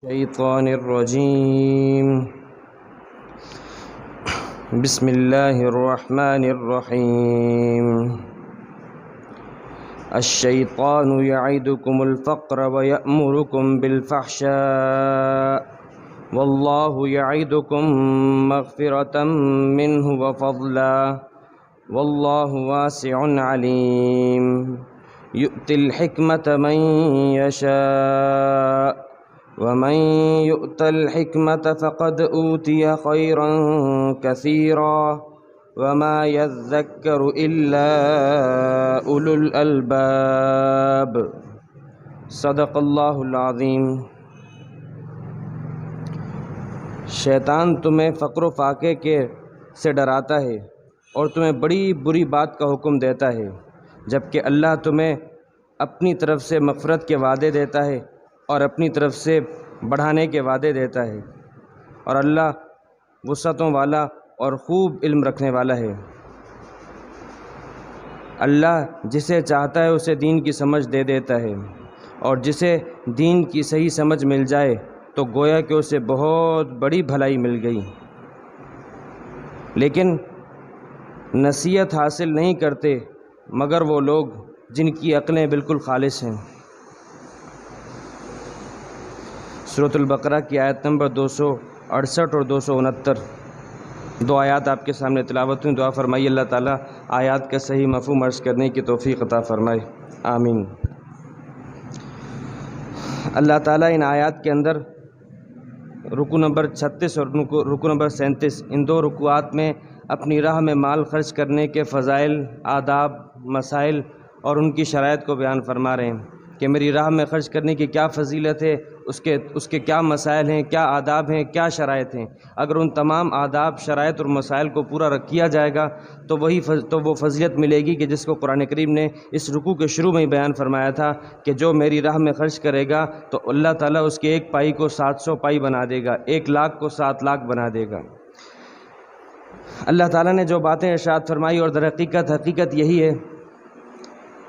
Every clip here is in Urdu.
الشيطان الرجيم. بسم الله الرحمن الرحيم. الشيطان يعدكم الفقر ويأمركم بالفحشاء والله يعدكم مغفرة منه وفضلا والله واسع عليم. يؤتي الحكمة من يشاء ومن يؤت الحكمة فقد أوتي خيرا كثيرا وما يذكر إلا أولو الألباب. صدق اللہ العظیم. شیطان تمہیں فقر و فاقے سے ڈراتا ہے اور تمہیں بڑی بری بات کا حکم دیتا ہے، جبکہ اللہ تمہیں اپنی طرف سے مغفرت کے وعدے دیتا ہے اور اپنی طرف سے بڑھانے کے وعدے دیتا ہے، اور اللہ وسعتوں والا اور خوب علم رکھنے والا ہے. اللہ جسے چاہتا ہے اسے دین کی سمجھ دے دیتا ہے، اور جسے دین کی صحیح سمجھ مل جائے تو گویا کہ اسے بہت بڑی بھلائی مل گئی. لیکن نصیحت حاصل نہیں کرتے مگر وہ لوگ جن کی عقلیں بالکل خالص ہیں. سورۃ البقرہ کی آیت نمبر 268 اور 269 دو آیات آپ کے سامنے تلاوت ہوئی. دعا فرمائیے اللہ تعالیٰ آیات کا صحیح مفہوم عرض کرنے کی توفیق عطا فرمائے، آمین. اللہ تعالیٰ ان آیات کے اندر رکوع نمبر 36 اور رکوع نمبر 37 ان دو رکوعات میں اپنی راہ میں مال خرچ کرنے کے فضائل، آداب، مسائل اور ان کی شرائط کو بیان فرما رہے ہیں کہ میری راہ میں خرچ کرنے کی کیا فضیلت ہے، اس کے کیا مسائل ہیں، کیا آداب ہیں، کیا شرائط ہیں. اگر ان تمام آداب، شرائط اور مسائل کو پورا کیا جائے گا تو وہ فضیلت ملے گی کہ جس کو قرآن کریم نے اس رکوع کے شروع میں ہی بیان فرمایا تھا کہ جو میری راہ میں خرچ کرے گا تو اللہ تعالیٰ اس کے ایک پائی کو 700 پائی بنا دے گا، 1 لاکھ کو 7 لاکھ بنا دے گا. اللہ تعالیٰ نے جو باتیں ارشاد فرمائی اور در حقیقت یہی ہے،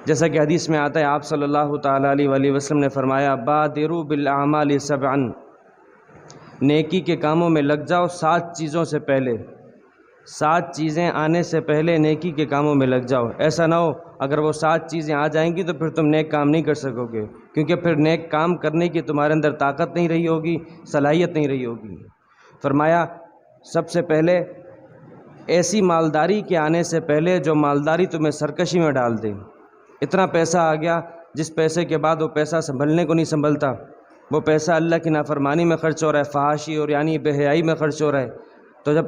جیسا کہ حدیث میں آتا ہے آپ صلی اللہ تعالیٰ علیہ وآلہ وسلم نے فرمایا بادروا بالاعمال سبعا، نیکی کے کاموں میں لگ جاؤ 7 چیزوں سے پہلے. 7 چیزیں آنے سے پہلے نیکی کے کاموں میں لگ جاؤ. ایسا نہ ہو اگر وہ 7 چیزیں آ جائیں گی تو پھر تم نیک کام نہیں کر سکو گے، کیونکہ پھر نیک کام کرنے کی تمہارے اندر طاقت نہیں رہی ہوگی، صلاحیت نہیں رہی ہوگی. فرمایا سب سے پہلے ایسی مالداری کے آنے سے پہلے جو مالداری تمہیں سرکشی میں ڈال دے. اتنا پیسہ آ گیا جس پیسے کے بعد وہ پیسہ سنبھلنے کو نہیں سنبھلتا، وہ پیسہ اللہ کی نافرمانی میں خرچ ہو رہا ہے، فحاشی اور یعنی بے حیائی میں خرچ ہو رہا ہے. تو جب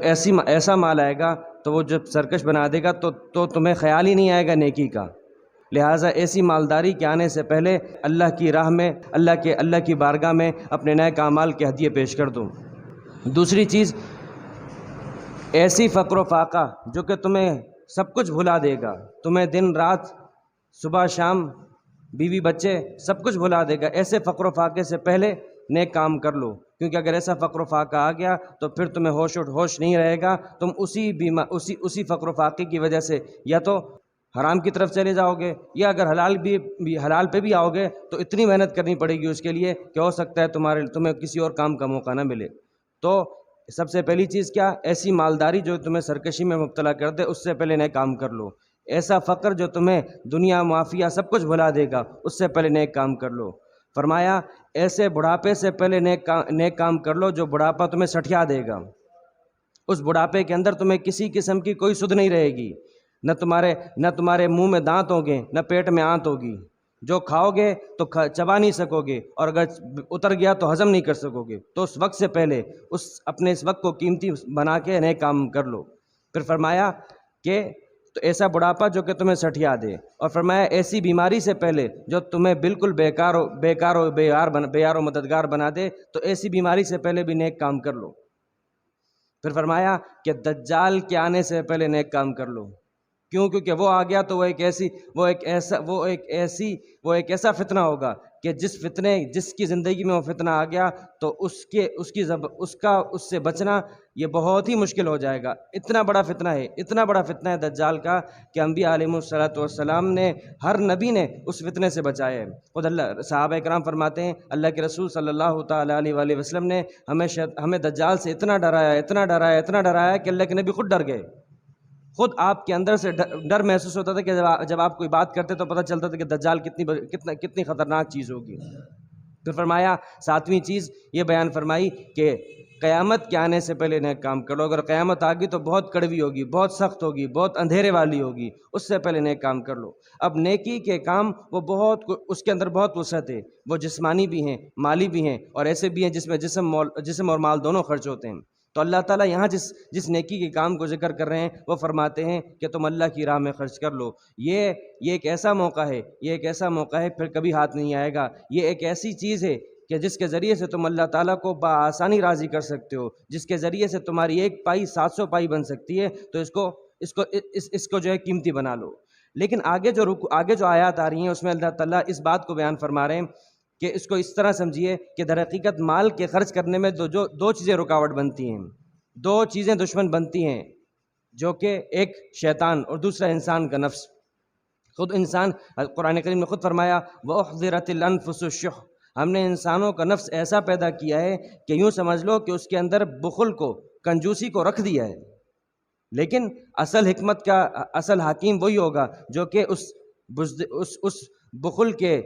ایسا مال آئے گا تو وہ جب سرکش بنا دے گا تو تمہیں خیال ہی نہیں آئے گا نیکی کا. لہٰذا ایسی مالداری کے آنے سے پہلے اللہ کی راہ میں اللہ کی بارگاہ میں اپنے نیک اعمال کے ہدیے پیش کر دو. دوسری چیز ایسی فقر و فاقہ جو کہ تمہیں سب کچھ بھلا دے گا، تمہیں دن رات، صبح شام، بیوی بچے سب کچھ بھلا دے گا. ایسے فقر و فاقے سے پہلے نیک کام کر لو، کیونکہ اگر ایسا فقر و فاقہ آ گیا تو پھر تمہیں ہوش نہیں رہے گا. تم اسی فقر و فاقے کی وجہ سے یا تو حرام کی طرف چلے جاؤ گے، یا اگر حلال پہ بھی آؤ گے تو اتنی محنت کرنی پڑے گی اس کے لیے کہ ہو سکتا ہے تمہیں کسی اور کام کا موقع نہ ملے. تو سب سے پہلی چیز کیا؟ ایسی مالداری جو تمہیں سرکشی میں مبتلا کر دے، اس سے پہلے نیک کام کر لو. ایسا فقر جو تمہیں دنیا معافیہ سب کچھ بھلا دے گا، اس سے پہلے نیک کام کر لو. فرمایا ایسے بڑھاپے سے پہلے نیک کام کر لو جو بڑھاپا تمہیں سٹھیا دے گا. اس بڑھاپے کے اندر تمہیں کسی قسم کی کوئی سدھ نہیں رہے گی، نہ تمہارے منہ میں دانت ہوں گے، نہ پیٹ میں آنت ہوگی. جو کھاؤ گے تو چبا نہیں سکو گے، اور اگر اتر گیا تو ہضم نہیں کر سکو گے. تو اس وقت سے پہلے اپنے اس وقت کو قیمتی بنا کے نیک کام کر لو. پھر فرمایا کہ تو ایسا بڑھاپا جو کہ تمہیں سٹھیا دے، اور فرمایا ایسی بیماری سے پہلے جو تمہیں بالکل بیکار و مددگار بنا دے، تو ایسی بیماری سے پہلے بھی نیک کام کر لو. پھر فرمایا کہ دجال کے آنے سے پہلے نیک کام کر لو. کیوں؟ کیونکہ وہ آ گیا تو وہ ایک ایسا فتنہ ہوگا کہ جس کی زندگی میں وہ فتنہ آ گیا تو اس سے بچنا یہ بہت ہی مشکل ہو جائے گا۔ اتنا بڑا فتنہ ہے دجال کا کہ انبیاء علیہم الصلوۃ والسلام نے، ہر نبی نے اس فتنے سے بچایا ہے۔ خود صحابہ کرام فرماتے ہیں اللہ کے رسول صلی اللہ تعالیٰ علیہ وآلہ وسلم نے ہمیں دجال سے اتنا ڈرایا کہ اللہ کے نبی خود ڈر گئے۔ خود آپ کے اندر سے ڈر محسوس ہوتا تھا کہ جب آپ کوئی بات کرتے تو پتہ چلتا تھا کہ دجال کتنی خطرناک چیز ہوگی۔ پھر فرمایا 7ویں چیز یہ بیان فرمائی کہ قیامت کے آنے سے پہلے نیک کام کرو۔ اگر قیامت آ گئی تو بہت کڑوی ہوگی، بہت سخت ہوگی، بہت اندھیرے والی ہوگی، اس سے پہلے نیک کام کر لو۔ اب نیکی کے کام اس کے اندر بہت وسعت ہے، وہ جسمانی بھی ہیں، مالی بھی ہیں، اور ایسے بھی ہیں جس میں جسم اور مال دونوں خرچ ہوتے ہیں۔ تو اللہ تعالیٰ یہاں جس نیکی کے کام کو ذکر کر رہے ہیں وہ فرماتے ہیں کہ تم اللہ کی راہ میں خرچ کر لو۔ یہ ایک ایسا موقع ہے پھر کبھی ہاتھ نہیں آئے گا۔ یہ ایک ایسی چیز ہے کہ جس کے ذریعے سے تم اللہ تعالیٰ کو بآسانی راضی کر سکتے ہو، جس کے ذریعے سے تمہاری ایک پائی 700 پائی بن سکتی ہے۔ تو اس کو جو ہے قیمتی بنا لو۔ لیکن آگے جو آیات آ رہی ہیں اس میں اللہ تعالیٰ اس بات کو بیان فرما رہے ہیں کہ اس کو اس طرح سمجھیے کہ در حقیقت مال کے خرچ کرنے میں دو چیزیں رکاوٹ بنتی ہیں، دو چیزیں دشمن بنتی ہیں، جو کہ ایک شیطان اور دوسرا انسان کا نفس۔ خود انسان، قرآن کریم نے خود فرمایا وَأُحْضِرَتِ الْأَنفُسُ الشُّحَّ، ہم نے انسانوں کا نفس ایسا پیدا کیا ہے کہ یوں سمجھ لو کہ اس کے اندر بخل کو، کنجوسی کو رکھ دیا ہے۔ لیکن اصل حکمت کا اصل حکیم وہی ہوگا جو کہ اس بخل کے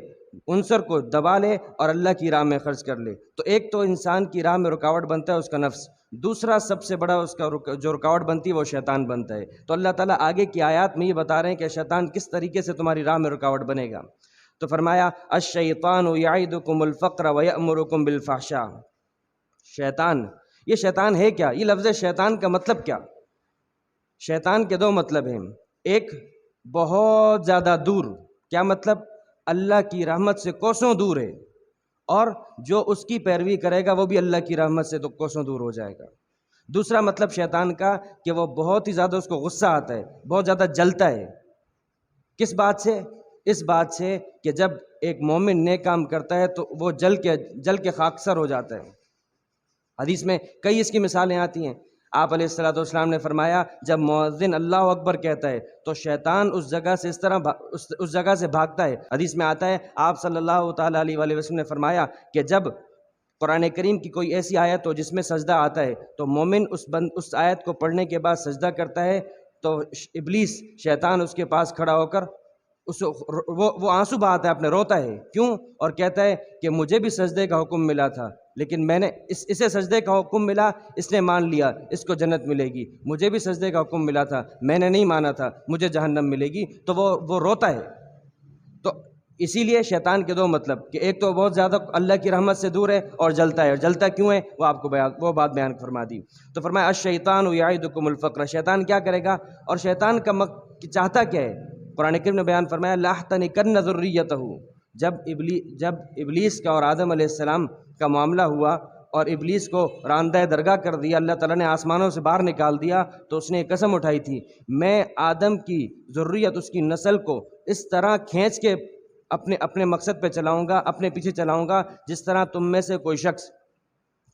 عنصر کو دبا لے اور اللہ کی راہ میں خرچ کر لے۔ تو ایک تو انسان کی راہ میں رکاوٹ بنتا ہے اس کا نفس، دوسرا سب سے بڑا اس کا جو رکاوٹ بنتی ہے وہ شیطان بنتا ہے۔ تو اللہ تعالیٰ آگے کی آیات میں یہ بتا رہے ہیں کہ شیطان کس طریقے سے تمہاری راہ میں رکاوٹ بنے گا۔ تو فرمایا الشیطان یعدکم الفقر ویأمرکم بالفحشاء۔ یہ شیطان ہے کیا؟ یہ لفظ شیطان کا مطلب کیا؟ شیطان کے دو مطلب ہیں، ایک بہت زیادہ دور، کیا مطلب؟ اللہ کی رحمت سے کوسوں دور ہے، اور جو اس کی پیروی کرے گا وہ بھی اللہ کی رحمت سے تو کوسوں دور ہو جائے گا۔ دوسرا مطلب شیطان کا کہ وہ بہت ہی زیادہ اس کو غصہ آتا ہے، بہت زیادہ جلتا ہے۔ کس بات سے؟ اس بات سے کہ جب ایک مومن نیک کام کرتا ہے تو وہ جل کے خاکسر ہو جاتا ہے۔ حدیث میں کئی اس کی مثالیں آتی ہیں۔ آپ علیہ الصلوۃ والسلام نے فرمایا جب مؤذن اللہ اکبر کہتا ہے تو شیطان اس جگہ سے بھاگتا ہے۔ حدیث میں آتا ہے آپ صلی اللہ تعالیٰ علیہ وآلہ وسلم نے فرمایا کہ جب قرآن کریم کی کوئی ایسی آیت ہو جس میں سجدہ آتا ہے تو مومن اس آیت کو پڑھنے کے بعد سجدہ کرتا ہے تو ابلیس شیطان اس کے پاس کھڑا ہو کر وہ آنسو بہاتا ہے، اپنے روتا ہے، کیوں؟ اور کہتا ہے کہ مجھے بھی سجدے کا حکم ملا تھا لیکن میں نے اسے سجدے کا حکم ملا، اس نے مان لیا، اس کو جنت ملے گی۔ مجھے بھی سجدے کا حکم ملا تھا، میں نے نہیں مانا تھا، مجھے جہنم ملے گی۔ تو وہ روتا ہے۔ تو اسی لیے شیطان کے دو مطلب کہ ایک تو بہت زیادہ اللہ کی رحمت سے دور ہے اور جلتا ہے، اور جلتا کیوں ہے وہ آپ کو وہ بات بیان فرما دی۔ تو فرمایا الشیطان یعدکم الفقر، شیطان کیا کرے گا اور شیطان کا چاہتا کیا ہے؟ قرآن کریم نے بیان فرمایا لَأَحْتَنِكَنَّ ذُرِّيَّتَهُ، جب ابلیس کا اور آدم علیہ السلام کا معاملہ ہوا اور ابلیس کو راندہ درگاہ کر دیا، اللہ تعالیٰ نے آسمانوں سے باہر نکال دیا، تو اس نے ایک قسم اٹھائی تھی میں آدم کی ذریت، اس کی نسل کو اس طرح کھینچ کے اپنے مقصد پہ چلاؤں گا، اپنے پیچھے چلاؤں گا، جس طرح تم میں سے کوئی شخص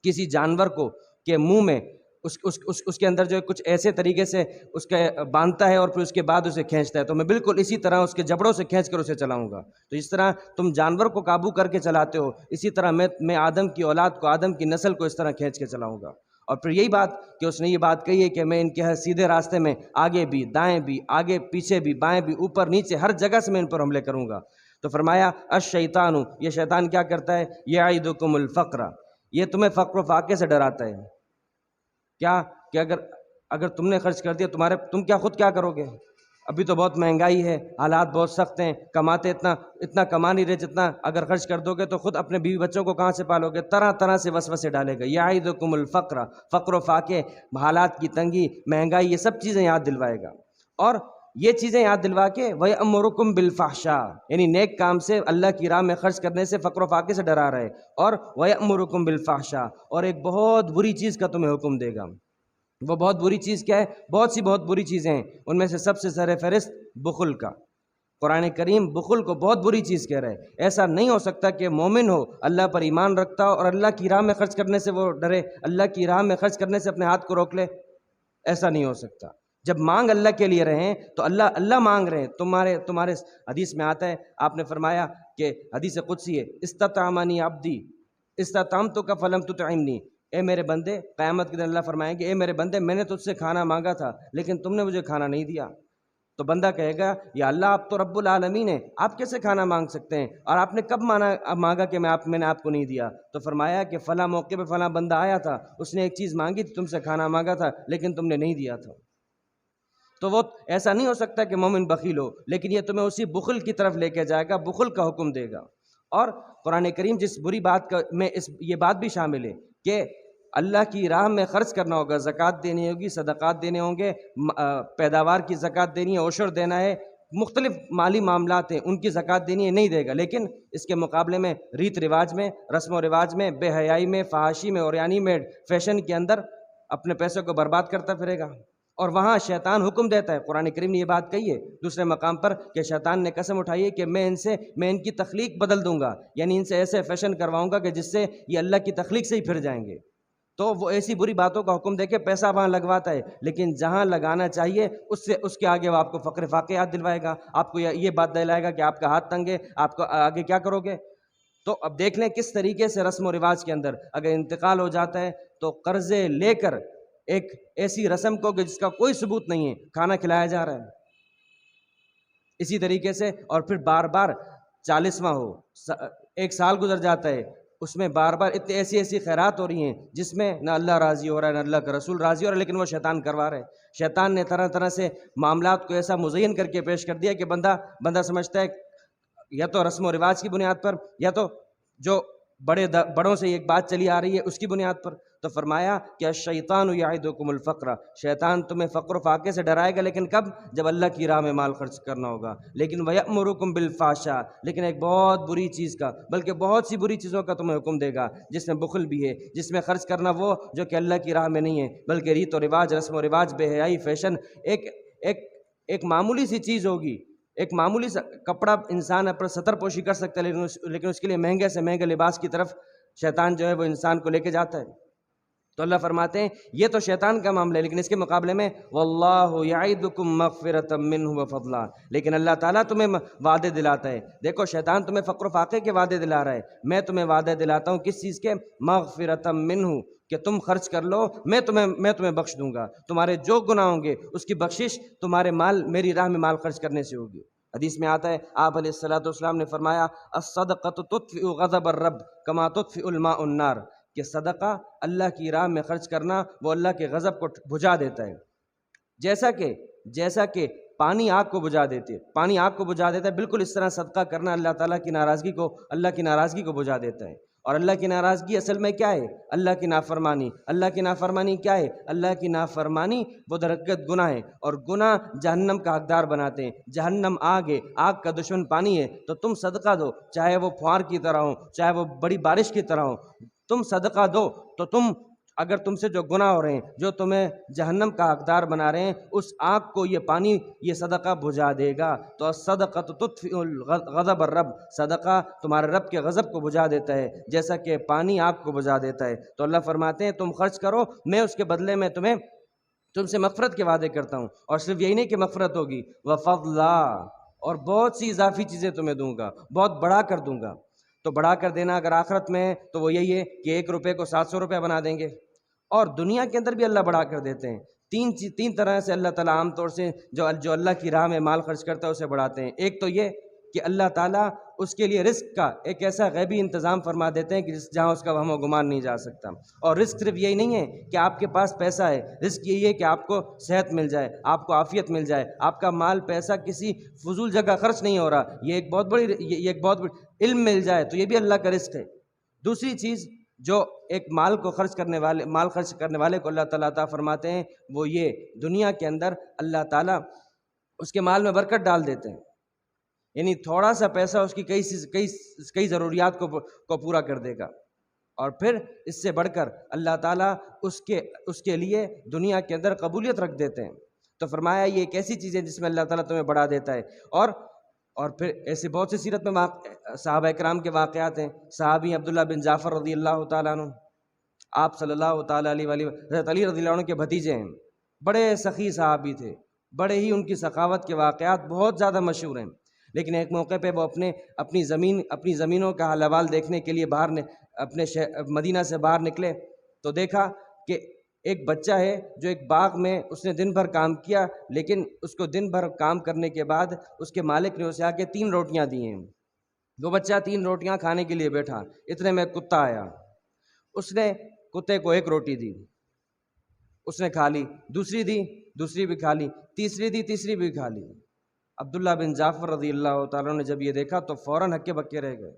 کسی جانور کو کے منہ میں اس کے اندر جو ہے کچھ ایسے طریقے سے اس کے باندھتا ہے اور پھر اس کے بعد اسے کھینچتا ہے، تو میں بالکل اسی طرح اس کے جبڑوں سے کھینچ کر اسے چلاؤں گا۔ تو اس طرح تم جانور کو قابو کر کے چلاتے ہو، اسی طرح میں آدم کی اولاد کو، آدم کی نسل کو اس طرح کھینچ کے چلاؤں گا۔ اور پھر یہی بات کہ اس نے یہ بات کہی ہے کہ میں ان کے سیدھے راستے میں آگے بھی، دائیں بھی، آگے پیچھے بھی، بائیں بھی، اوپر نیچے، ہر جگہ سے میں ان پر حملے کروں گا۔ تو فرمایا الشیطان، یہ شیطان کیا کرتا ہے؟ یعدکم الفقر، یہ تمہیں فقر و فاقے سے ڈراتا ہے۔ کیا کہ اگر تم نے خرچ کر دیا تم خود کیا کرو گے؟ ابھی تو بہت مہنگائی ہے، حالات بہت سخت ہیں، کماتے اتنا کما نہیں رہے جتنا، اگر خرچ کر دو گے تو خود اپنے بیوی بچوں کو کہاں سے پالو گے؟ طرح طرح سے وسوسے ڈالے گا۔ یعدکم الفقر، فقر و فاقے، حالات کی تنگی، مہنگائی، یہ سب چیزیں یاد دلوائے گا۔ اور یہ چیزیں یاد دلوا کے وَيَأْمُرُكُمْ بِالْفَحْشَاءِ، یعنی نیک کام سے، اللہ کی راہ میں خرچ کرنے سے، فقر و فاقے سے ڈرا رہے، اور وَيَأْمُرُكُمْ بِالْفَحْشَاءِ، اور ایک بہت بری چیز کا تمہیں حکم دے گا۔ وہ بہت بری چیز کیا ہے؟ بہت بری چیزیں ہیں، ان میں سے سب سے سر فہرست بخل کا۔ قرآن کریم بخل کو بہت بری چیز کہہ رہا ہے۔ ایسا نہیں ہو سکتا کہ مومن ہو، اللہ پر ایمان رکھتا ہو اور اللہ کی راہ میں خرچ کرنے سے وہ ڈرے، اللہ کی راہ میں خرچ کرنے سے اپنے ہاتھ کو روک لے۔ ایسا نہیں ہو سکتا۔ جب مانگ اللہ کے لیے رہیں تو اللہ مانگ رہے ہیں، تمہارے حدیث میں آتا ہے، آپ نے فرمایا کہ حدیث قدسی ہے، استطعمنی عبدی استطعمتک فلم تطعمنی، اے میرے بندے، قیامت کے دن اللہ فرمائیں گے، اے میرے بندے، میں نے تجھ سے کھانا مانگا تھا لیکن تم نے مجھے کھانا نہیں دیا۔ تو بندہ کہے گا، یا اللہ آپ تو رب العالمین ہیں، آپ کیسے کھانا مانگ سکتے ہیں، اور آپ نے کب مانگا کہ میں نے آپ کو نہیں دیا؟ تو فرمایا کہ فلاں موقع پہ فلاں بندہ آیا تھا، اس نے ایک چیز مانگی تھی، تم سے کھانا مانگا تھا لیکن تم نے نہیں دیا تھا۔ تو وہ ایسا نہیں ہو سکتا کہ مومن بخیل ہو، لیکن یہ تمہیں اسی بخل کی طرف لے کے جائے گا، بخل کا حکم دے گا۔ اور قرآن کریم جس بری بات میں یہ بات بھی شامل ہے کہ اللہ کی راہ میں خرچ کرنا ہوگا، زکوٰۃ دینی ہوگی، صدقات دینے ہوں گے، پیداوار کی زکوٰۃ دینی ہے، عشر دینا ہے، مختلف مالی معاملات ہیں، ان کی زکوٰۃ دینی ہے، نہیں دے گا، لیکن اس کے مقابلے میں ریت رواج میں، رسم و رواج میں، بے حیائی میں، فحاشی میں، اوریانی میں، فیشن کے اندر اپنے پیسوں کو برباد کرتا پھرے گا۔ اور وہاں شیطان حکم دیتا ہے، قرآن کریم نے یہ بات کہی ہے دوسرے مقام پر کہ شیطان نے قسم اٹھائی ہے کہ میں ان کی تخلیق بدل دوں گا، یعنی ان سے ایسے فیشن کرواؤں گا کہ جس سے یہ اللہ کی تخلیق سے ہی پھر جائیں گے۔ تو وہ ایسی بری باتوں کا حکم دے کے پیسہ وہاں لگواتا ہے، لیکن جہاں لگانا چاہیے اس کے آگے وہ آپ کو فقر فاقہ یاد دلوائے گا، آپ کو یہ بات دلائے گا کہ آپ کا ہاتھ تنگ ہے، آپ کو آگے کیا کرو گے۔ تو اب دیکھ لیں کس طریقے سے رسم و رواج کے اندر اگر انتقال ہو جاتا ہے تو قرضے لے کر ایک ایسی رسم کو کہ جس کا کوئی ثبوت نہیں ہے کھانا کھلایا جا رہا ہے۔ اسی طریقے سے اور پھر بار بار 40واں ہو، ایک سال گزر جاتا ہے، اس میں بار بار اتنی ایسی خیرات ہو رہی ہیں جس میں نہ اللہ راضی ہو رہا ہے نہ اللہ کا رسول راضی ہو رہا ہے، لیکن وہ شیطان کروا رہے ہیں۔ شیطان نے طرح طرح سے معاملات کو ایسا مزین کر کے پیش کر دیا کہ بندہ سمجھتا ہے یا تو رسم و رواج کی بنیاد پر، یا تو جو بڑوں سے ایک بات چلی آ رہی ہے اس کی بنیاد پر۔ تو فرمایا کہ الشیطان یعدکم الفقر، شیطان تمہیں فقر و فاقے سے ڈرائے گا، لیکن کب؟ جب اللہ کی راہ میں مال خرچ کرنا ہوگا۔ لیکن ویأمرکم بالفحشاء، لیکن ایک بہت بری چیز کا، بلکہ بہت سی بری چیزوں کا تمہیں حکم دے گا، جس میں بخل بھی ہے، جس میں خرچ کرنا وہ جو کہ اللہ کی راہ میں نہیں ہے، بلکہ ریت و رواج، رسم و رواج، بے حیائی، فیشن، ایک معمولی سی چیز ہوگی، ایک معمولی سا کپڑا انسان اپنا ستر پوشی کر سکتا ہے، لیکن اس کے لیے مہنگے سے مہنگے لباس کی طرف شیطان جو ہے وہ انسان کو لے کے جاتا ہے۔ تو اللہ فرماتے ہیں یہ تو شیطان کا معاملہ ہے، لیکن اس کے مقابلے میں واللہ یعدکم مغفرۃ منہ وفضلا، لیکن اللہ تعالیٰ تمہیں وعدے دلاتا ہے۔ دیکھو شیطان تمہیں فقر و فاقے کے وعدے دلا رہا ہے، میں تمہیں وعدے دلاتا ہوں کس چیز کے؟ مغفرۃ منہ، کہ تم خرچ کر لو، میں تمہیں بخش دوں گا، تمہارے جو گناہ ہوں گے اس کی بخشش تمہارے میری راہ میں مال خرچ کرنے سے ہوگی۔ حدیث میں آتا ہے آپ علیہ الصلوۃ والسلام نے فرمایا الصدقۃ تطفئ غضب الرب کما تطفئ الماء النار، کہ صدقہ اللہ کی راہ میں خرچ کرنا وہ اللہ کے غضب کو بجھا دیتا ہے، جیسا کہ پانی آگ کو بجھا دیتے، پانی آگ کو بجھا دیتا ہے، بالکل اس طرح صدقہ کرنا اللہ کی ناراضگی کو بجھا دیتا ہے۔ اور اللہ کی ناراضگی اصل میں کیا ہے؟ اللہ کی نافرمانی۔ اللہ کی نافرمانی کیا ہے؟ اللہ کی نافرمانی وہ درجت گناہ ہے، اور گناہ جہنم کا حقدار بناتے ہیں۔ جہنم آگ ہے، آگ کا دشمن پانی ہے، تو تم صدقہ دو، چاہے وہ فوار کی طرح ہو، چاہے وہ بڑی بارش کی طرح ہو، تم صدقہ دو تو اگر تم سے جو گناہ ہو رہے ہیں، جو تمہیں جہنم کا حقدار بنا رہے ہیں، اس آگ کو یہ پانی، یہ صدقہ بجھا دے گا۔ تو الصدقۃ تطفئ غضب الرب، صدقہ تمہارے رب کے غضب کو بجھا دیتا ہے جیسا کہ پانی آگ کو بجھا دیتا ہے۔ تو اللہ فرماتے ہیں تم خرچ کرو، میں اس کے بدلے میں تم سے مغفرت کے وعدے کرتا ہوں، اور صرف یہی نہیں کہ مغفرت ہوگی، وفضلا، اور بہت سی اضافی چیزیں تمہیں دوں گا، بہت بڑھا کر دوں گا۔ تو بڑھا کر دینا اگر آخرت میں ہے تو وہ یہی ہے کہ 1 روپے کو 700 روپے بنا دیں گے، اور دنیا کے اندر بھی اللہ بڑھا کر دیتے ہیں۔ تین طرح سے اللہ تعالیٰ عام طور سے جو اللہ کی راہ میں مال خرچ کرتا ہے اسے بڑھاتے ہیں۔ ایک تو یہ کہ اللہ تعالیٰ اس کے لیے رزق کا ایک ایسا غیبی انتظام فرما دیتے ہیں کہ جہاں اس کا وہم و گمان نہیں جا سکتا۔ اور رزق صرف یہی نہیں ہے کہ آپ کے پاس پیسہ ہے، رزق یہی ہے کہ آپ کو صحت مل جائے، آپ کو عافیت مل جائے، آپ کا مال پیسہ کسی فضول جگہ خرچ نہیں ہو رہا، یہ ایک بہت بڑی علم مل جائے تو یہ بھی اللہ کا رزق ہے۔ دوسری چیز جو ایک مال خرچ کرنے والے کو اللہ تعالیٰ عطا فرماتے ہیں وہ یہ دنیا کے اندر اللہ تعالیٰ اس کے مال میں برکت ڈال دیتے ہیں، یعنی تھوڑا سا پیسہ اس کی کئی ضروریات کو پورا کر دے گا۔ اور پھر اس سے بڑھ کر اللہ تعالیٰ اس کے لیے دنیا کے اندر قبولیت رکھ دیتے ہیں۔ تو فرمایا یہ ایک ایسی چیز ہے جس میں اللہ تعالیٰ تمہیں بڑھا دیتا ہے۔ اور پھر ایسے بہت سی سیرت میں صحابہ کرام کے واقعات ہیں۔ صحابی عبداللہ بن جعفر رضی اللہ تعالیٰ عنہ، آپ صلی اللہ تعالیٰ علیہ وآلہ حضرت علی رضی اللہ عنہ کے بھتیجے ہیں، بڑے سخی صحابی تھے، بڑے ہی ان کی سخاوت کے واقعات بہت زیادہ مشہور ہیں۔ لیکن ایک موقع پہ وہ اپنی زمینوں کا حال حوال دیکھنے کے لیے اپنے مدینہ سے باہر نکلے تو دیکھا کہ ایک بچہ ہے جو ایک باغ میں اس نے دن بھر کام کیا، لیکن اس کو دن بھر کام کرنے کے بعد اس کے مالک نے اسے آ کے 3 روٹیاں دی ہیں۔ وہ بچہ 3 روٹیاں کھانے کے لیے بیٹھا، اتنے میں کتا آیا، اس نے کتے کو 1 روٹی دی، اس نے کھا لی، دوسری دی، دوسری بھی کھا لی، تیسری دی، تیسری بھی کھا لی۔ عبداللہ بن جعفر رضی اللہ تعالیٰ نے جب یہ دیکھا تو فوراً ہکے بکے رہ گئے،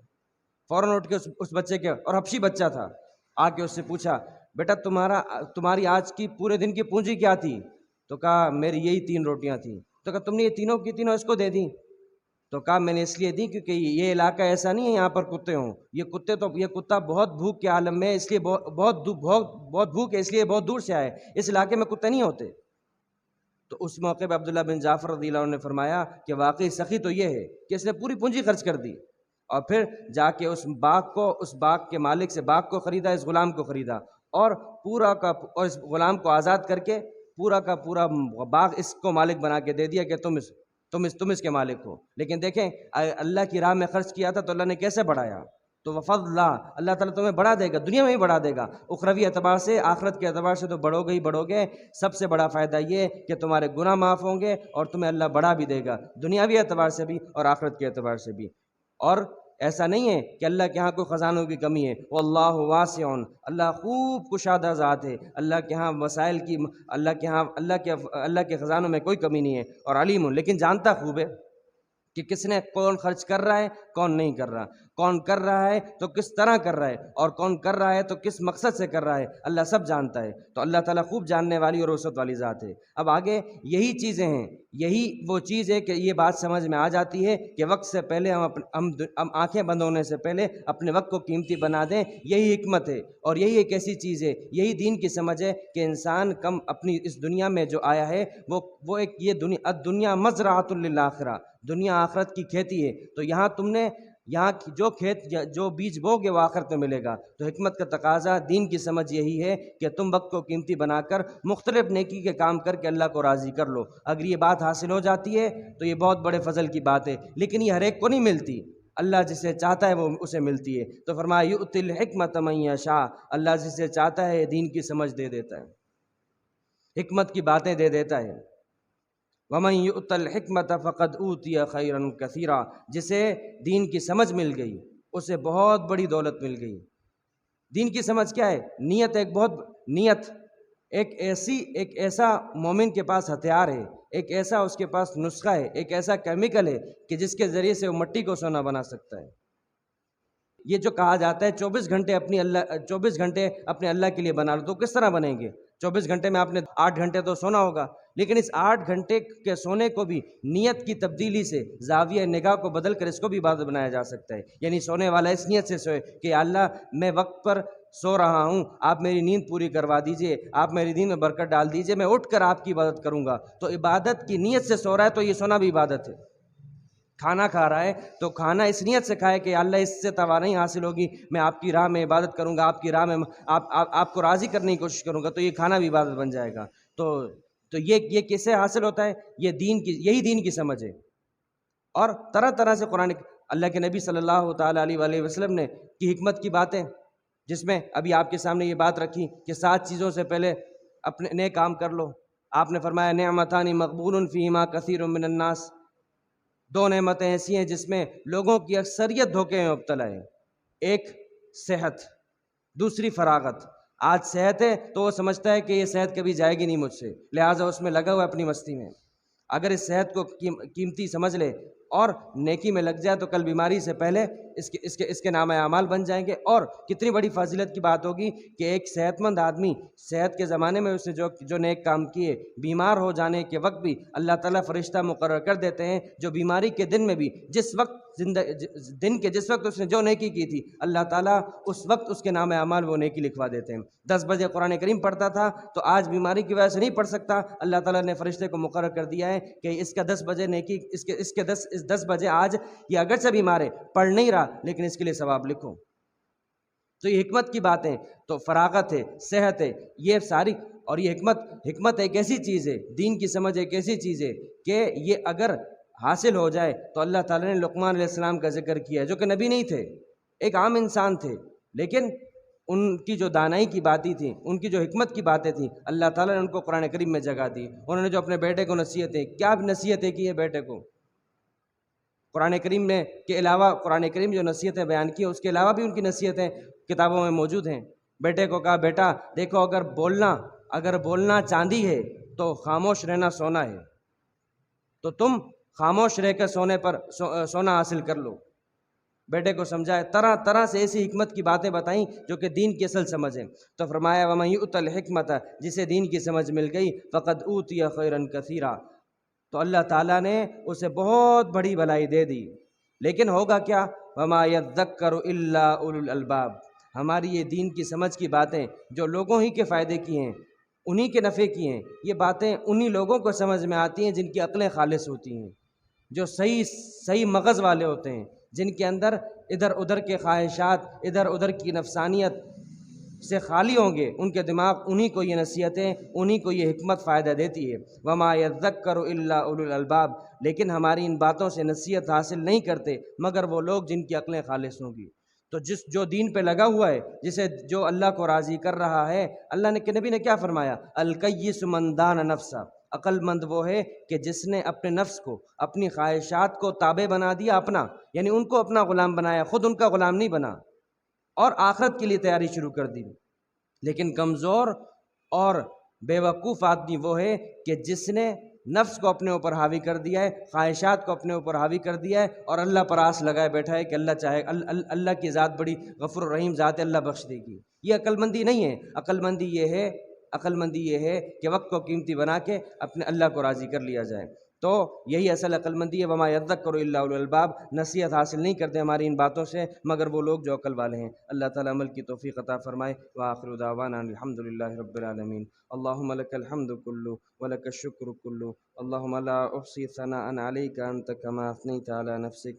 فوراً اٹھ کے اس بچے کے، اور حبشی بچہ تھا، آ کے اس سے پوچھا بیٹا تمہاری آج کی پورے دن کی پونجی کیا تھی؟ تو کہا میری یہی 3 روٹیاں تھیں۔ تو کہا تم نے یہ تینوں کی تینوں اس کو دے دیں؟ تو کہا میں نے اس لیے دی کیونکہ یہ علاقہ ایسا نہیں ہے یہاں پر کتے ہوں، یہ کتا بہت بھوک کے عالم میں، اس لیے بہت بھوک ہے، اس لیے بہت دور سے آئے، اس علاقے میں کتے نہیں ہوتے۔ تو اس موقع پہ عبداللہ بن جعفر رضی اللہ عنہ نے فرمایا کہ واقعی سخی تو یہ ہے کہ اس نے پوری پونجی خرچ کر دی، اور پھر جا کے اس باغ کے مالک سے باغ کو خریدا، اس غلام کو خریدا، اور اس غلام کو آزاد کر کے پورا کا پورا باغ اس کو مالک بنا کے دے دیا کہ تم اس کے مالک ہو۔ لیکن دیکھیں اللہ کی راہ میں خرچ کیا تھا تو اللہ نے کیسے بڑھایا۔ تو وفضل اللہ تعالیٰ تمہیں بڑھا دے گا، دنیا میں ہی بڑھا دے گا، اخروی اعتبار سے، آخرت کے اعتبار سے تو بڑھو گے۔ سب سے بڑا فائدہ یہ کہ تمہارے گناہ معاف ہوں گے اور تمہیں اللہ بڑھا بھی دے گا، دنیاوی اعتبار سے بھی اور آخرت کے اعتبار سے بھی۔ اور ایسا نہیں ہے کہ اللہ کے ہاں کوئی خزانوں کی کمی ہے، واللہ واسع، اللہ خوب کشادہ ذات ہے، اللہ کے ہاں وسائل کی، اللہ کے خزانوں میں کوئی کمی نہیں ہے، اور علیم، لیکن جانتا خوب ہے کہ کس نے کون خرچ کر رہا ہے کون نہیں کر رہا، کون کر رہا ہے تو کس طرح کر رہا ہے، اور کون کر رہا ہے تو کس مقصد سے کر رہا ہے، اللہ سب جانتا ہے۔ تو اللہ تعالیٰ خوب جاننے والی اور وسعت والی ذات ہے۔ اب آگے یہی چیزیں ہیں، یہی وہ چیز ہے کہ یہ بات سمجھ میں آ جاتی ہے کہ وقت سے پہلے ہم آنکھیں بند ہونے سے پہلے اپنے وقت کو قیمتی بنا دیں، یہی حکمت ہے، اور یہی ایک ایسی چیز ہے، یہی دین کی سمجھ ہے کہ انسان اپنی اس دنیا میں جو آیا ہے وہ ایک یہ دنیا مزرعۃ للآخرہ، دنیا آخرت کی کھیتی ہے، تو یہاں کی جو بیج بوگے وہ آخرت میں ملے گا۔ تو حکمت کا تقاضا، دین کی سمجھ یہی ہے کہ تم وقت کو قیمتی بنا کر مختلف نیکی کے کام کر کے اللہ کو راضی کر لو۔ اگر یہ بات حاصل ہو جاتی ہے تو یہ بہت بڑے فضل کی بات ہے، لیکن یہ ہر ایک کو نہیں ملتی، اللہ جسے چاہتا ہے وہ اسے ملتی ہے۔ تو فرمایا یؤتی الحکمۃ من یشاء، اللہ جسے چاہتا ہے دین کی سمجھ دے دیتا ہے، حکمت کی باتیں دے دیتا ہے۔ وَمَن يُؤْتَ الْحِكْمَةَ فَقَدْ أُوتِيَ خَيْرًا كَثِيرًا، جسے دین کی سمجھ مل گئی اسے بہت بڑی دولت مل گئی۔ دین کی سمجھ کیا ہے؟ نیت ایک ایسا مومن کے پاس ہتھیار ہے، ایک ایسا اس کے پاس نسخہ ہے، ایک ایسا کیمیکل ہے کہ جس کے ذریعے سے وہ مٹی کو سونا بنا سکتا ہے۔ یہ جو کہا جاتا ہے 24 گھنٹے اپنے اللہ کے لیے بنا لو، تو کس طرح بنیں گے؟ 24 گھنٹے میں آپ نے 8 گھنٹے تو سونا ہوگا، لیکن اس 8 گھنٹے کے سونے کو بھی نیت کی تبدیلی سے، زاویہ نگاہ کو بدل کر اس کو بھی عبادت بنایا جا سکتا ہے۔ یعنی سونے والا اس نیت سے سوئے کہ یا اللہ میں وقت پر سو رہا ہوں، آپ میری نیند پوری کروا دیجئے، آپ میری نیند میں برکت ڈال دیجئے، میں اٹھ کر آپ کی عبادت کروں گا۔ تو عبادت کی نیت سے سو رہا ہے تو یہ سونا بھی عبادت ہے۔ کھانا کھا رہا ہے تو کھانا اس نیت سے کھائے کہ اللہ اس سے توانائی حاصل ہوگی، میں آپ کی راہ میں عبادت کروں گا، آپ کی راہ میں آپ کو راضی کرنے کی کوشش کروں گا، تو یہ کھانا بھی عبادت بن جائے گا۔ تو یہ کیسے حاصل ہوتا ہے؟ یہی دین کی سمجھ ہے۔ اور طرح طرح سے قرآن، اللہ کے نبی صلی اللہ تعالیٰ علیہ وآلہ وسلم نے کی حکمت کی باتیں، جس میں ابھی آپ کے سامنے یہ بات رکھی کہ 7 چیزوں سے پہلے اپنے نئے کام کر لو۔ آپ نے فرمایا نعمتان مغبون فیہما کثیر من الناس، 2 نعمتیں ایسی ہیں جس میں لوگوں کی اکثریت دھوکے میں مبتلا ہے، ایک صحت، دوسری فراغت۔ آج صحت ہے تو وہ سمجھتا ہے کہ یہ صحت کبھی جائے گی نہیں مجھ سے، لہٰذا اس میں لگا ہوا ہے اپنی مستی میں۔ اگر اس صحت کو قیمتی سمجھ لے اور نیکی میں لگ جائے تو کل بیماری سے پہلے اس کے نام اعمال بن جائیں گے۔ اور کتنی بڑی فضیلت کی بات ہوگی کہ ایک صحت مند آدمی صحت کے زمانے میں اس نے جو نیک کام کیے، بیمار ہو جانے کے وقت بھی اللہ تعالیٰ فرشتہ مقرر کر دیتے ہیں، جو بیماری کے دن میں بھی دن کے جس وقت اس نے جو نیکی کی تھی، اللہ تعالیٰ اس وقت اس کے نام اعمال وہ نیکی لکھوا دیتے ہیں۔ 10 بجے قرآن کریم پڑھتا تھا تو آج بیماری کی وجہ سے نہیں پڑھ سکتا، اللہ تعالیٰ نے فرشتے کو مقرر کر دیا ہے کہ اس کا 10 بجے نیکی اس 10 بجے آج یہ اگرچہ بیمار ہے، پڑھ نہیں رہا، لیکن اس کے لیے ثواب لکھو۔ تو یہ حکمت کی باتیں، تو فراغت ہے، صحت ہے، یہ ساری، اور یہ حکمت ایک ایسی چیز ہے، دین کی سمجھ ایک ایسی چیز ہے کہ یہ اگر حاصل ہو جائے تو اللہ تعالیٰ نے لقمان علیہ السلام کا ذکر کیا، جو کہ نبی نہیں تھے، ایک عام انسان تھے، لیکن ان کی جو دانائی کی باتیں تھیں، ان کی جو حکمت کی باتیں تھیں، اللہ تعالیٰ نے ان کو قرآن کریم میں جگہ دی۔ انہوں نے جو اپنے بیٹے کو نصیحتیں، کیا نصیحتیں کی ہیں بیٹے کو، قرآن کریم میں کے علاوہ، قرآن کریم جو نصیحتیں بیان کی ہیں اس کے علاوہ بھی ان کی نصیحتیں کتابوں میں موجود ہیں۔ بیٹے کو کہا، بیٹا دیکھو، اگر بولنا چاندی ہے تو خاموش رہنا سونا ہے، تو تم خاموش رہ کر سونا حاصل کر لو۔ بیٹے کو سمجھائے، طرح طرح سے ایسی حکمت کی باتیں بتائیں جو کہ دین کی اصل سمجھ ہے۔ تو فرمایا وَمَن یُؤْتَ الْحِکْمَةَ، جسے دین کی سمجھ مل گئی، فَقَدْ أُوتِیَ خَیْرًا کَثِیرًا، تو اللہ تعالیٰ نے اسے بہت بڑی بھلائی دے دی۔ لیکن ہوگا کیا؟ وَمَا يَذَّکَّرُ إِلَّا أُولُو الْأَلْبَابِ، ہماری یہ دین کی سمجھ کی باتیں جو لوگوں ہی کے فائدے کی ہیں، انہی کے نفع کی ہیں، یہ باتیں انہی لوگوں کو سمجھ میں آتی ہیں جن کی عقلیں خالص ہوتی ہیں، جو صحیح مغز والے ہوتے ہیں، جن کے اندر ادھر ادھر کے خواہشات، ادھر ادھر کی نفسانیت سے خالی ہوں گے، ان کے دماغ انہی کو یہ نصیحتیں، انہی کو یہ حکمت فائدہ دیتی ہے۔ وَمَا يَذَّکَّرُ إِلَّا أُولُو الْأَلْبَابِ، لیکن ہماری ان باتوں سے نصیحت حاصل نہیں کرتے مگر وہ لوگ جن کی عقلیں خالص ہوں گی۔ تو جو دین پہ لگا ہوا ہے، جو اللہ کو راضی کر رہا ہے، اللہ نے کہ نبی نے کیا فرمایا؟ الکیس من دان نفسہ، عقل مند وہ ہے کہ جس نے اپنے نفس کو، اپنی خواہشات کو تابع بنا دیا اپنا، یعنی ان کو اپنا غلام بنایا، خود ان کا غلام نہیں بنا، اور آخرت کے لیے تیاری شروع کر دی۔ لیکن کمزور اور بے وقوف آدمی وہ ہے کہ جس نے نفس کو اپنے اوپر حاوی کر دیا ہے، خواہشات کو اپنے اوپر حاوی کر دیا ہے، اور اللہ پر آس لگائے بیٹھا ہے کہ اللہ چاہے، اللہ کی ذات بڑی غفور الرحیم ذات ہے، اللہ بخش دے گی۔ یہ عقل مندی نہیں ہے۔ عقل مندی یہ ہے کہ وقت کو قیمتی بنا کے اپنے اللہ کو راضی کر لیا جائے۔ تو یہی اصل عقل مندی ہے۔ وما یذکر الا اولو الالباب، نصیحت حاصل نہیں کرتے ہماری ان باتوں سے مگر وہ لوگ جو عقل والے ہیں۔ اللہ تعالیٰ عمل کی توفیق عطا فرمائے۔ وآخر دعوانا الحمد للہ رب العالمین۔ اللہم لک الحمد کلہ ولک الشکر کلہ، اللہم لا احصی ثناء علیک انت کما اثنیت علی نفسک۔